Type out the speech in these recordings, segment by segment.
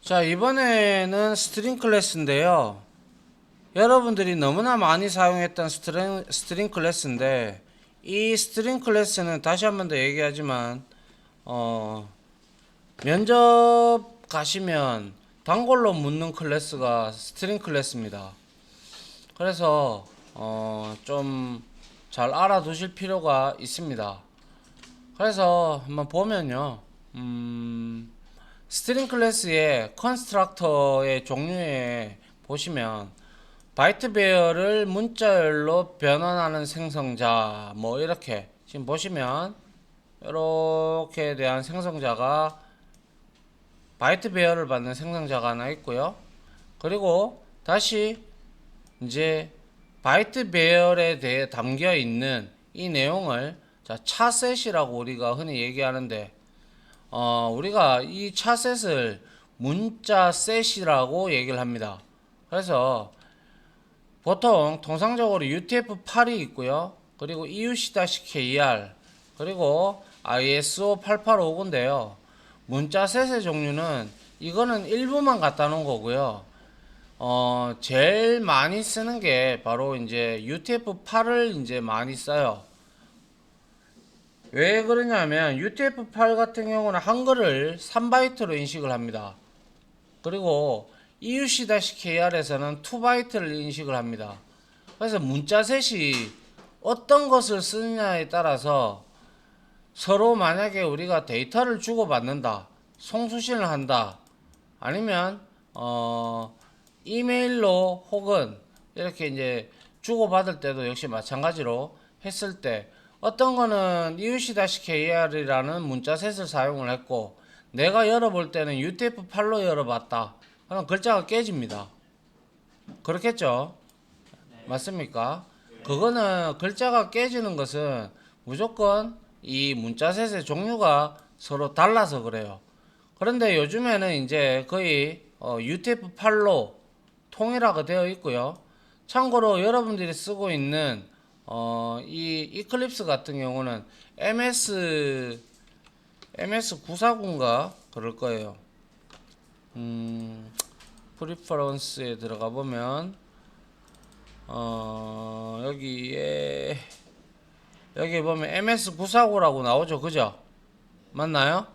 자, 이번에는 스트링 클래스인데요. 여러분들이 너무나 많이 사용했던 스트링 클래스인데, 이 스트링 클래스는 다시 한 번 더 얘기하지만, 면접 가시면 단골로 묻는 클래스가 스트링 클래스입니다. 그래서, 좀 잘 알아두실 필요가 있습니다. 그래서 한번 보면요. 스트링 클래스의 컨스트럭터의 종류에 보시면 바이트 베어를 문자열로 변환하는 생성자 뭐 이렇게 지금 보시면 이렇게 대한 생성자가 바이트 베어를 받는 생성자가 하나 있고요. 그리고 다시 이제 바이트 배열에 대해 담겨 있는 이 내용을 자, 차셋이라고 우리가 흔히 얘기하는데 우리가 이 차셋을 문자 셋이라고 얘기를 합니다. 그래서 보통 통상적으로 UTF-8이 있고요. 그리고 EUC-KR 그리고 ISO 8859인데요. 문자 셋의 종류는 이거는 일부만 갖다 놓은 거고요. 제일 많이 쓰는 게 바로 이제 UTF-8을 이제 많이 써요. 왜 그러냐면 UTF-8 같은 경우는 한글을 3바이트로 인식을 합니다. 그리고 EUC-KR에서는 2바이트를 인식을 합니다. 그래서 문자셋이 어떤 것을 쓰느냐에 따라서 서로 만약에 우리가 데이터를 주고받는다, 송수신을 한다, 아니면 이메일로 혹은 이렇게 이제 주고받을 때도 역시 마찬가지로 했을 때 어떤 거는 EUC-KR이라는 문자셋을 사용을 했고 내가 열어볼 때는 UTF-8로 열어봤다. 그럼 글자가 깨집니다. 그렇겠죠? 맞습니까? 그거는 글자가 깨지는 것은 무조건 이 문자셋의 종류가 서로 달라서 그래요. 그런데 요즘에는 이제 거의 UTF-8로 통일화가 되어 있고요. 참고로 여러분들이 쓰고 있는 이 이클립스 같은 경우는 MS 949인가 그럴 거예요. 프리퍼런스에 들어가 보면 여기에 여기 보면 MS 949라고 나오죠, 그죠? 맞나요?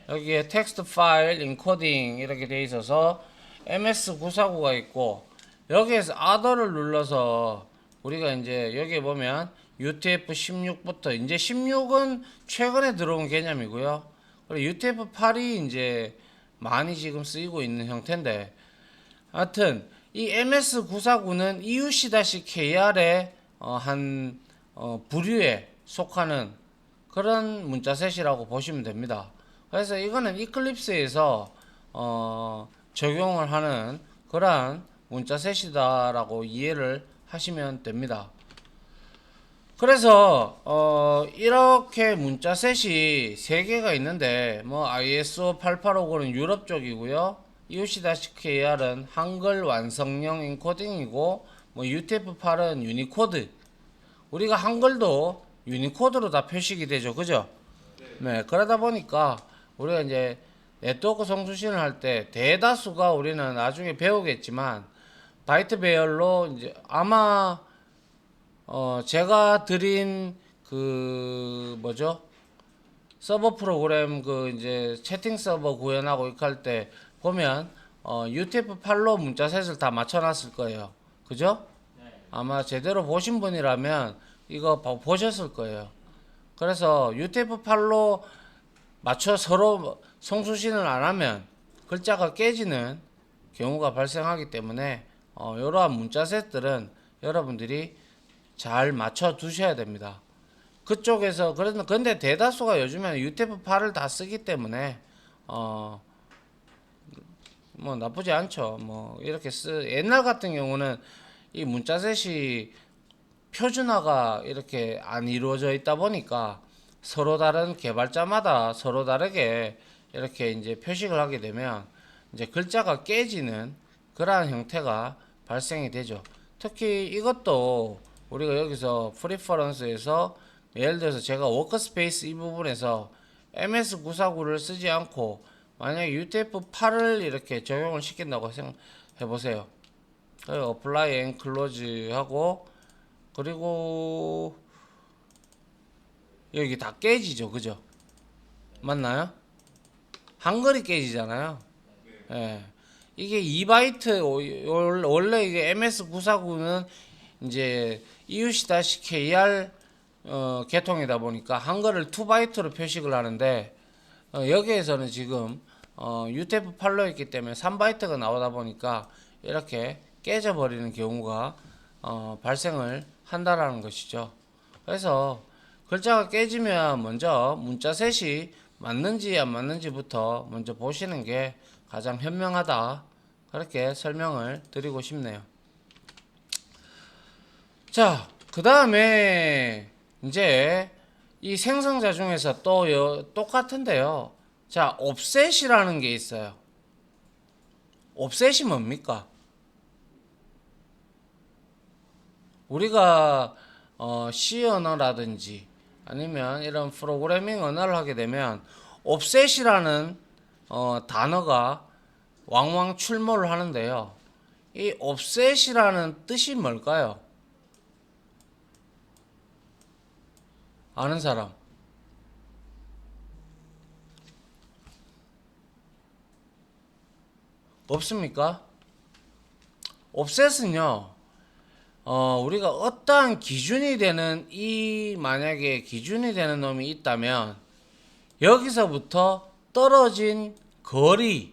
여기에 텍스트 파일 인코딩 이렇게 돼 있어서 MS 949가 있고 여기에서 other를 눌러서 우리가 이제 여기에 보면 UTF-16부터 이제 16은 최근에 들어온 개념이고요. 그리고 UTF-8이 이제 많이 지금 쓰이고 있는 형태인데 하여튼 이 MS949는 EUC-KR의 한 부류에 속하는 그런 문자셋이라고 보시면 됩니다. 그래서 이거는 이클립스에서 적용을 하는 그러한 문자셋이다라고 이해를 하시면 됩니다. 그래서 이렇게 문자셋이 3개가 있는데 뭐 ISO 8859는 유럽 쪽이고요. EUC-KR은 한글 완성형 인코딩이고 뭐 UTF-8은 유니코드. 우리가 한글도 유니코드로 다 표식이 되죠. 그죠? 네. 그러다 보니까 우리가 이제 네트워크 송수신을 할 때 대다수가 우리는 나중에 배우겠지만 바이트 배열로 이제 아마 제가 드린 그 뭐죠? 서버 프로그램 그 이제 채팅 서버 구현하고 이렇게 할 때 보면 UTF-8로 문자셋을 다 맞춰놨을 거예요. 그죠? 아마 제대로 보신 분이라면 이거 보셨을 거예요. 그래서 UTF-8로 맞춰 서로 송수신을 안 하면 글자가 깨지는 경우가 발생하기 때문에 이러한 문자셋들은 여러분들이 잘 맞춰 두셔야 됩니다. 그쪽에서 근데 대다수가 요즘에는 UTF-8을 다 쓰기 때문에 뭐 나쁘지 않죠. 뭐 이렇게 옛날 같은 경우는 이 문자셋이 표준화가 이렇게 안 이루어져 있다 보니까 서로 다른 개발자마다 서로 다르게 이렇게 이제 표식을 하게 되면 이제 글자가 깨지는 그러한 형태가 발생이 되죠. 특히 이것도 우리가 여기서 프리퍼런스에서 예를 들어서 제가 워크스페이스 이 부분에서 MS949를 쓰지 않고 만약에 UTF-8을 이렇게 적용을 시킨다고 생각해 보세요. apply and close 하고, 그리고 여기 다 깨지죠, 그죠? 맞나요? 한글이 깨지잖아요. 예. 이게 2바이트, 원래 이게 MS949는 이제 EUC-KR 계통이다 보니까 한글을 2바이트로 표식을 하는데, 여기에서는 지금 UTF-8로 했기 때문에 3바이트가 나오다 보니까 이렇게 깨져버리는 경우가 발생을 한다라는 것이죠. 그래서 글자가 깨지면 먼저 문자 셋이 맞는지 안 맞는지부터 먼저 보시는 게 가장 현명하다, 그렇게 설명을 드리고 싶네요. 자, 그 다음에 이제 이 생성자 중에서 또 똑같은데요. 자, 옵셋이라는 게 있어요. 옵셋이 뭡니까? 우리가 C 언어라든지 아니면 이런 프로그래밍 언어를 하게 되면 옵셋이라는 단어가 왕왕 출몰을 하는데요. 이 옵셋이라는 뜻이 뭘까요? 아는 사람? 없습니까? 옵셋은요, 우리가 어떠한 기준이 되는, 만약에 기준이 되는 놈이 있다면, 여기서부터 떨어진 거리를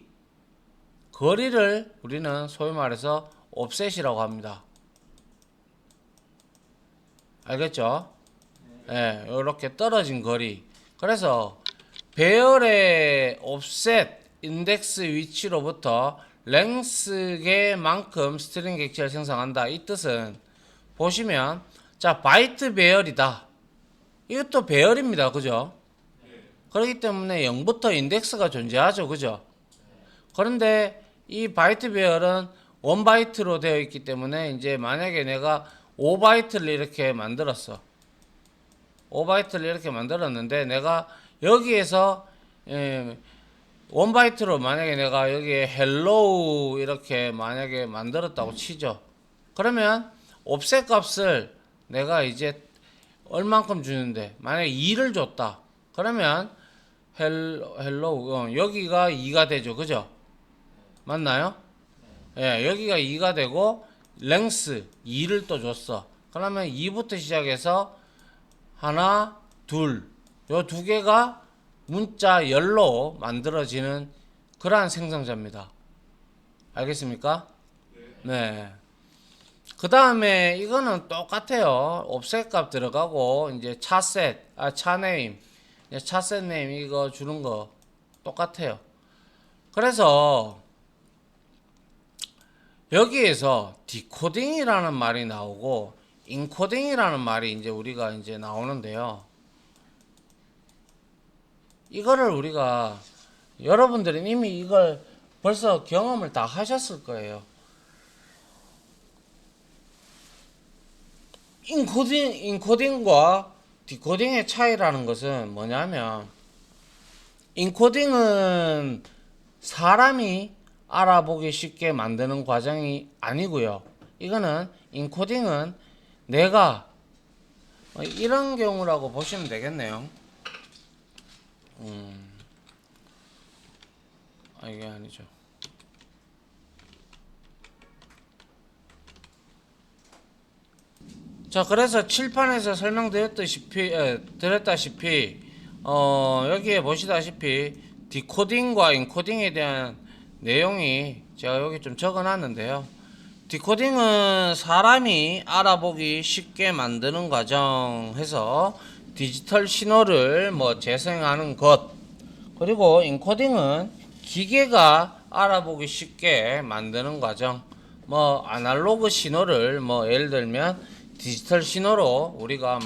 우리는 소위 말해서 옵셋이라고 합니다. 알겠죠? 예, 이렇게 떨어진 거리. 그래서 배열의 옵셋 인덱스 위치로부터 랭스계만큼 스트링 객체를 생성한다. 이 뜻은 보시면, 자, 바이트 배열이다. 이것도 배열입니다. 그죠? 그렇기 때문에 0부터 인덱스가 존재하죠. 그죠? 그런데 이 바이트 배열은 1바이트로 되어 있기 때문에, 이제 만약에 내가 5바이트를 이렇게 만들었어. 5바이트를 이렇게 만들었는데, 내가 여기에서 1바이트로 만약에 내가 여기에 hello 이렇게 만약에 만들었다고 치죠. 그러면 옵셋 값을 내가 이제 얼만큼 주는데, 만약에 2를 줬다. 그러면 hello 여기가 2가 되죠. 그죠? 맞나요? 예, 여기가 2가 되고 length 2를 또 줬어. 그러면 2부터 시작해서 하나, 둘, 요 두 개가 문자 열로 만들어지는 그러한 생성자입니다. 알겠습니까? 네. 그 다음에 이거는 똑같아요. 옵셋 값 들어가고, 이제 차 네임, 차셋 네임 이거 주는 거 똑같아요. 그래서 여기에서 디코딩이라는 말이 나오고 인코딩이라는 말이 이제 우리가 이제 나오는데요. 이거를 우리가, 여러분들은 이미 이걸 벌써 경험을 다 하셨을 거예요. 인코딩과 디코딩의 차이라는 것은 뭐냐면, 인코딩은 사람이 알아보기 쉽게 만드는 과정이 아니고요. 이거는 인코딩은 내가 이런 경우라고 보시면 되겠네요. 이게 아니죠. 자, 그래서 칠판에서 드렸다시피 여기에 보시다시피 디코딩과 인코딩에 대한 내용이 제가 여기 좀 적어놨는데요. 디코딩은 사람이 알아보기 쉽게 만드는 과정 해서 디지털 신호를 재생하는 것. 그리고 인코딩은 기계가 알아보기 쉽게 만드는 과정. 아날로그 신호를 예를 들면 디지털 신호로 우리가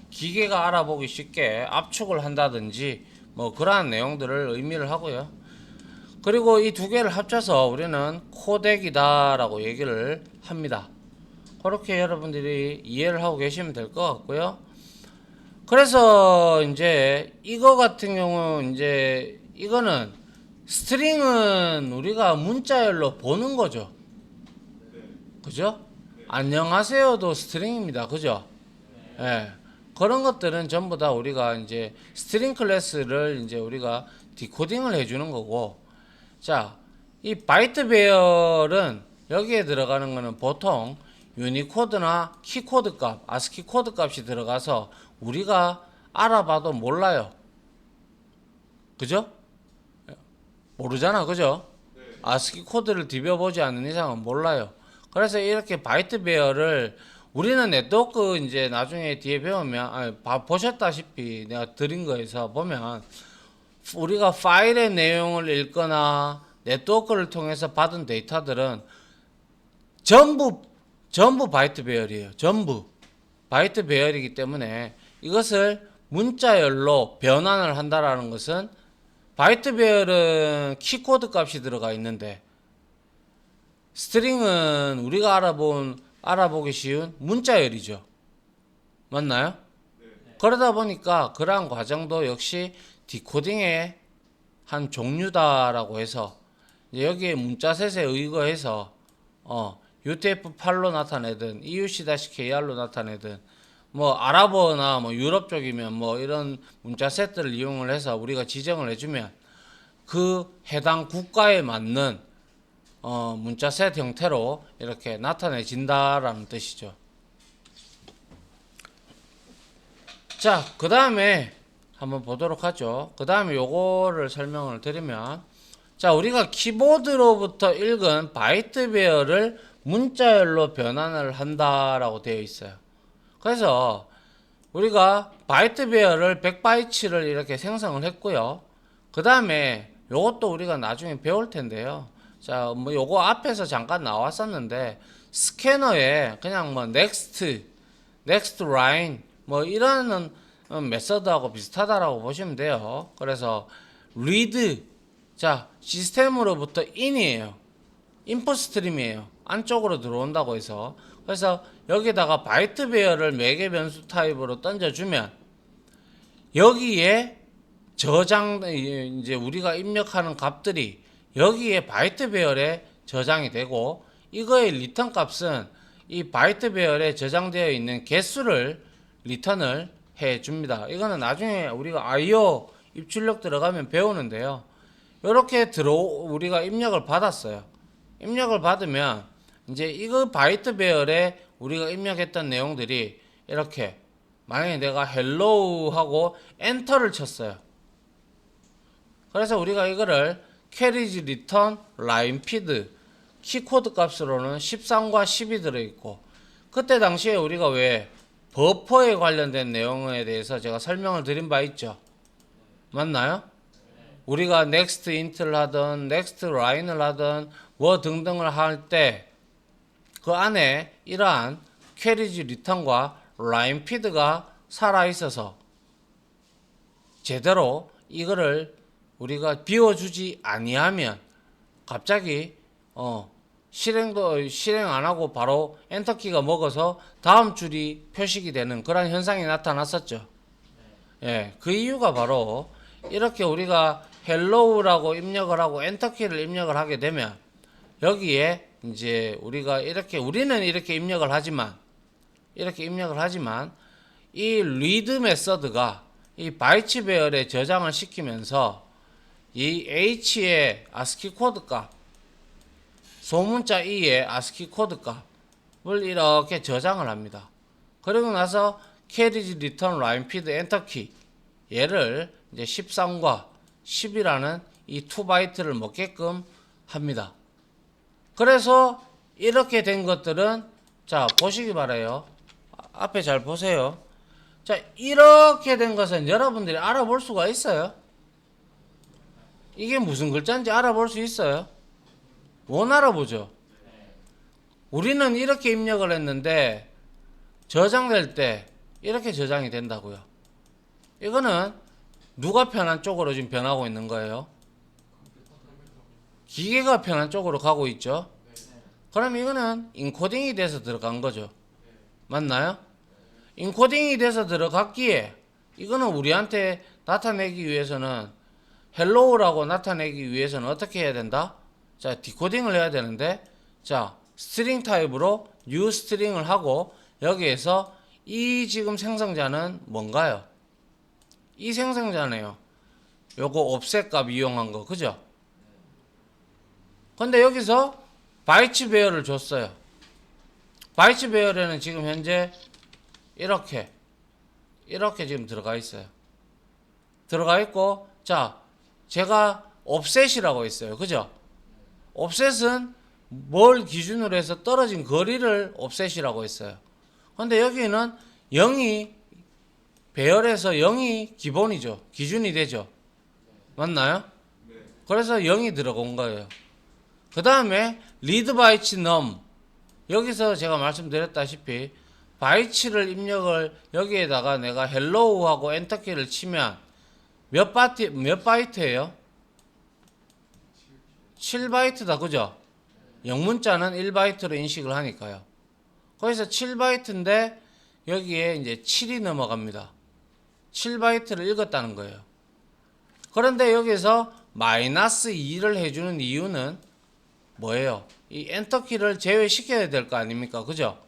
기계가 알아보기 쉽게 압축을 한다든지 그러한 내용들을 의미를 하고요. 그리고 이 두 개를 합쳐서 우리는 코덱이다라고 얘기를 합니다. 그렇게 여러분들이 이해를 하고 계시면 될 것 같고요. 그래서 이제 이거 같은 경우 이제 이거는 스트링은 우리가 문자열로 보는 거죠. 그죠? 안녕하세요도 스트링입니다. 그죠? 예. 그런 것들은 전부 다 우리가 이제 스트링 클래스를 이제 우리가 디코딩을 해주는 거고, 자, 이 바이트 배열은 여기에 들어가는 거는 보통 유니코드나 키코드 값, 아스키 코드 값이 들어가서 우리가 알아봐도 몰라요. 그죠? 모르잖아. 그죠? 아스키 코드를 디벼보지 않는 이상은 몰라요. 그래서 이렇게 바이트 배열을 우리는 네트워크 이제 나중에 뒤에 배우면 보셨다시피 내가 드린 거에서 보면 우리가 파일의 내용을 읽거나 네트워크를 통해서 받은 데이터들은 전부 바이트 배열이에요. 전부 바이트 배열이기 때문에 이것을 문자열로 변환을 한다라는 것은 바이트 배열은 키코드 값이 들어가 있는데 스트링은 우리가 알아보기 쉬운 문자열이죠. 맞나요? 그러다 보니까 그러한 과정도 역시 디코딩의 한 종류다라고 해서 여기에 문자셋에 의거해서 UTF-8로 나타내든 EUC-KR로 나타내든 뭐 아랍어나 뭐 유럽 쪽이면 뭐 이런 문자셋들을 이용을 해서 우리가 지정을 해주면 그 해당 국가에 맞는 문자셋 형태로 이렇게 나타내진다라는 뜻이죠. 자, 그 다음에 한번 보도록 하죠. 그 다음에 요거를 설명을 드리면, 자, 우리가 키보드로부터 읽은 바이트 배열을 문자열로 변환을 한다라고 되어 있어요. 그래서 우리가 바이트 배열을 100바이츠를 이렇게 생성을 했고요. 그 다음에 요것도 우리가 나중에 배울 텐데요. 자, 뭐 요거 앞에서 잠깐 나왔었는데 스캐너에 그냥 뭐 next line 뭐 이런 메서드하고 비슷하다라고 보시면 돼요. 그래서 read, 자, 시스템으로부터 in이에요. 인풋 스트림이에요. 안쪽으로 들어온다고 해서. 그래서 여기다가 바이트 배열을 매개 변수 타입으로 던져주면 여기에 저장, 이제 우리가 입력하는 값들이 여기에 바이트 배열에 저장이 되고, 이거의 리턴 값은 이 바이트 배열에 저장되어 있는 개수를 리턴을 해 줍니다. 이거는 나중에 우리가 IO 입출력 들어가면 배우는데요. 이렇게 우리가 입력을 받았어요. 입력을 받으면 이제 이거 바이트 배열에 우리가 입력했던 내용들이 이렇게, 만약에 내가 헬로우 하고 엔터를 쳤어요. 그래서 우리가 이거를 캐리지 리턴 라인 피드 키코드 값으로는 13과 10이 들어있고, 그때 당시에 우리가 왜 버퍼에 관련된 내용에 대해서 제가 설명을 드린 바 있죠. 맞나요? 우리가 next int를 하든 next line을 하든 뭐 등등을 할 때 그 안에 이러한 캐리지 리턴과 라인 피드가 살아 있어서 제대로 이거를 우리가 비워주지 아니하면 갑자기 실행 안 하고 바로 엔터키가 먹어서 다음 줄이 표식이 되는 그런 현상이 나타났었죠. 예, 그 이유가 바로 이렇게 우리가 헬로우라고 입력을 하고 엔터키를 입력을 하게 되면 여기에 이제 우리는 이렇게 입력을 하지만 이 리드 메서드가 이 바이트 배열에 저장을 시키면서 이 H의 아스키 코드 값, 소문자 E의 아스키 코드 값을 이렇게 저장을 합니다. 그리고 나서 캐리지 리턴 라인 피드 엔터키, 얘를 이제 13과 10이라는 이 2바이트를 먹게끔 합니다. 그래서 이렇게 된 것들은, 자, 보시기 바라요. 앞에 잘 보세요. 자, 이렇게 된 것은 여러분들이 알아볼 수가 있어요. 이게 무슨 글자인지 알아볼 수 있어요? 못 알아보죠. 우리는 이렇게 입력을 했는데 저장될 때 이렇게 저장이 된다고요. 이거는 누가 편한 쪽으로 지금 변하고 있는 거예요? 기계가 편한 쪽으로 가고 있죠. 그럼 이거는 인코딩이 돼서 들어간 거죠. 맞나요? 인코딩이 돼서 들어갔기에 이거는 우리한테 나타내기 위해서는 헬로우라고 나타내기 위해서는 어떻게 해야 된다? 자, 디코딩을 해야 되는데, 자, 스트링 타입으로 new 스트링을 하고, 여기에서 이 지금 생성자는 뭔가요? 이 생성자네요. 요거 옵셋 값 이용한 거, 그죠? 근데 여기서 바이츠 배열을 줬어요. 바이츠 배열에는 지금 현재 이렇게 지금 들어가 있어요. 들어가 있고, 자, 제가 옵셋이라고 했어요. 그죠? 옵셋은 뭘 기준으로 해서 떨어진 거리를 옵셋이라고 했어요. 근데 여기는 0이 배열에서 0이 기본이죠. 기준이 되죠. 맞나요? 그래서 0이 들어간 거예요. 그 다음에 read byte num, 여기서 제가 말씀드렸다시피 바이츠를 입력을 여기에다가 내가 hello하고 엔터키를 치면 몇 바이트예요? 7바이트다. 그죠? 영문자는 1바이트로 인식을 하니까요. 거기서 7바이트인데 여기에 이제 7이 넘어갑니다. 7바이트를 읽었다는 거예요. 그런데 여기서 마이너스 2를 해주는 이유는 뭐예요? 이 엔터키를 제외시켜야 될 거 아닙니까? 그죠?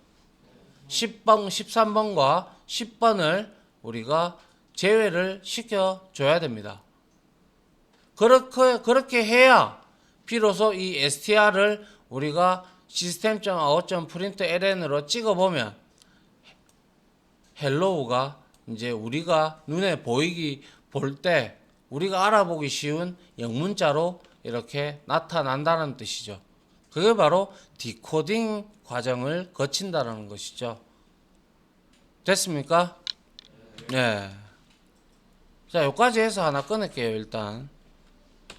10번, 13번과 10번을 우리가 제외를 시켜줘야 됩니다. 그렇게 해야 비로소 이 str을 우리가 system.out.println으로 찍어보면 hello가 이제 우리가 눈에 볼 때 우리가 알아보기 쉬운 영문자로 이렇게 나타난다는 뜻이죠. 그게 바로 디코딩 과정을 거친다는 것이죠. 됐습니까? 네. 자, 여기까지 해서 하나 끊을게요, 일단.